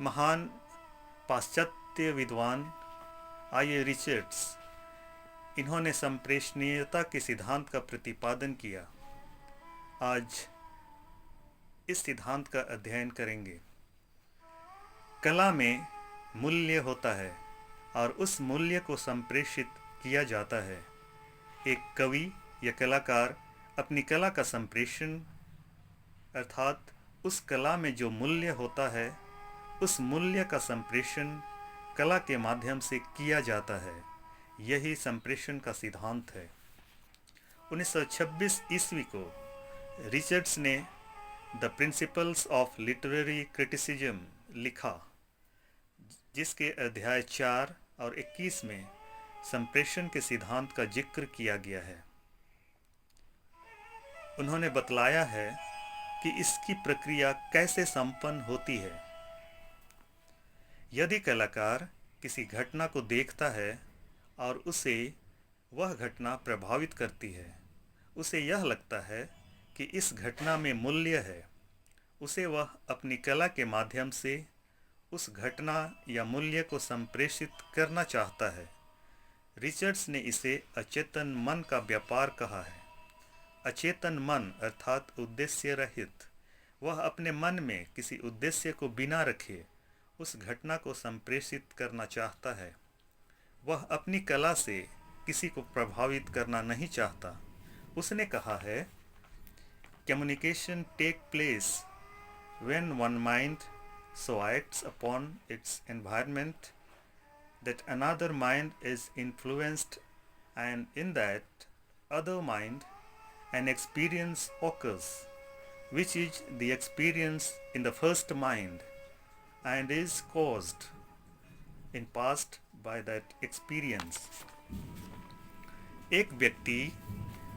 महान पाश्चात्य विद्वान आई रिचर्ड्स, इन्होंने संप्रेषणीयता के सिद्धांत का प्रतिपादन किया। आज इस सिद्धांत का अध्ययन करेंगे। कला में मूल्य होता है और उस मूल्य को संप्रेषित किया जाता है। एक कवि या कलाकार अपनी कला का संप्रेषण अर्थात उस कला में जो मूल्य होता है उस मूल्य का संप्रेषण कला के माध्यम से किया जाता है। यही संप्रेषण का सिद्धांत है। 1926 ईस्वी को रिचर्ड्स ने the principles of literary criticism लिखा, जिसके अध्याय 4 और 21 में संप्रेषण के सिद्धांत का जिक्र किया गया है। उन्होंने बतलाया है कि इसकी प्रक्रिया कैसे संपन्न होती है। यदि कलाकार किसी घटना को देखता है और उसे वह घटना प्रभावित करती है, उसे यह लगता है कि इस घटना में मूल्य है, उसे वह अपनी कला के माध्यम से उस घटना या मूल्य को संप्रेषित करना चाहता है। रिचर्ड्स ने इसे अचेतन मन का व्यापार कहा है। अचेतन मन अर्थात उद्देश्य रहित, वह अपने मन में किसी उद्देश्य को बिना रखे उस घटना को संप्रेषित करना चाहता है। वह अपनी कला से किसी को प्रभावित करना नहीं चाहता। उसने कहा है, communication take place when one mind so acts upon its environment that another mind is influenced, and in that other mind an experience occurs, which is the experience in the first mind and is caused in past by that experience. एक व्यक्ति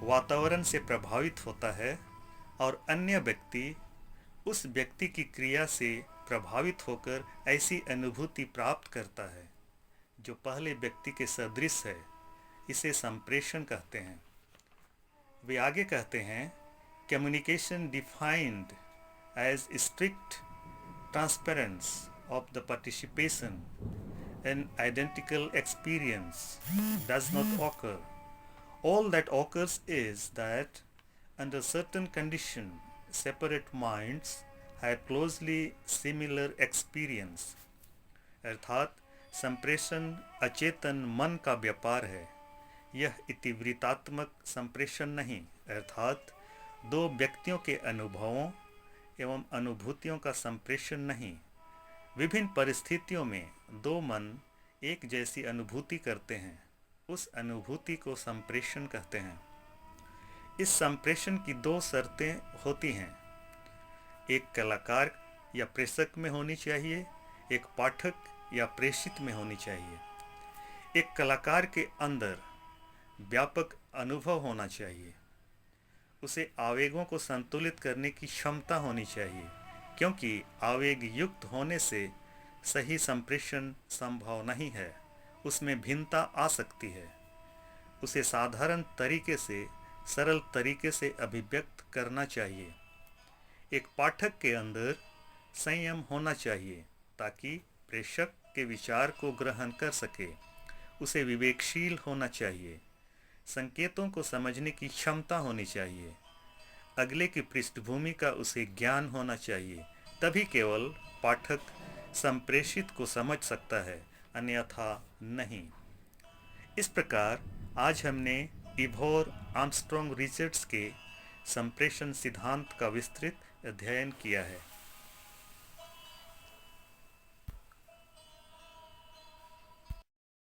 वातावरण से प्रभावित होता है और अन्य व्यक्ति उस व्यक्ति की क्रिया से प्रभावित होकर ऐसी अनुभूति प्राप्त करता है जो पहले व्यक्ति के सदृश है। इसे संप्रेषण कहते हैं। वे आगे कहते हैं, communication defined as strict transparence of the participation in identical experience does not occur. All that occurs is that under certain condition separate minds have closely similar experience। अर्थात संप्रेषण अचेतन मन का व्यापार है। यह इतिवृत्तात्मक संप्रेषण नहीं, अर्थात दो व्यक्तियों के अनुभवों एवं अनुभूतियों का संप्रेषण नहीं। विभिन्न परिस्थितियों में दो मन एक जैसी अनुभूति करते हैं, उस अनुभूति को संप्रेषण कहते हैं। इस संप्रेषण की दो शर्तें होती हैं, एक कलाकार या प्रेषक में होनी चाहिए, एक पाठक या प्रेषित में होनी चाहिए। एक कलाकार के अंदर व्यापक अनुभव होना चाहिए, उसे आवेगों को संतुलित करने की क्षमता होनी चाहिए, क्योंकि आवेग युक्त होने से सही संप्रेषण संभव नहीं है, उसमें भिन्नता आ सकती है। उसे साधारण तरीके से, सरल तरीके से अभिव्यक्त करना चाहिए। एक पाठक के अंदर संयम होना चाहिए ताकि प्रेषक के विचार को ग्रहण कर सके। उसे विवेकशील होना चाहिए, संकेतों को समझने की क्षमता होनी चाहिए, अगले की पृष्ठभूमि का उसे ज्ञान होना चाहिए। तभी केवल पाठक संप्रेषित को समझ सकता है, अन्यथा नहीं। इस प्रकार आज हमने इवोर आर्मस्ट्रॉन्ग रिचर्ड्स के संप्रेषण सिद्धांत का विस्तृत अध्ययन किया है।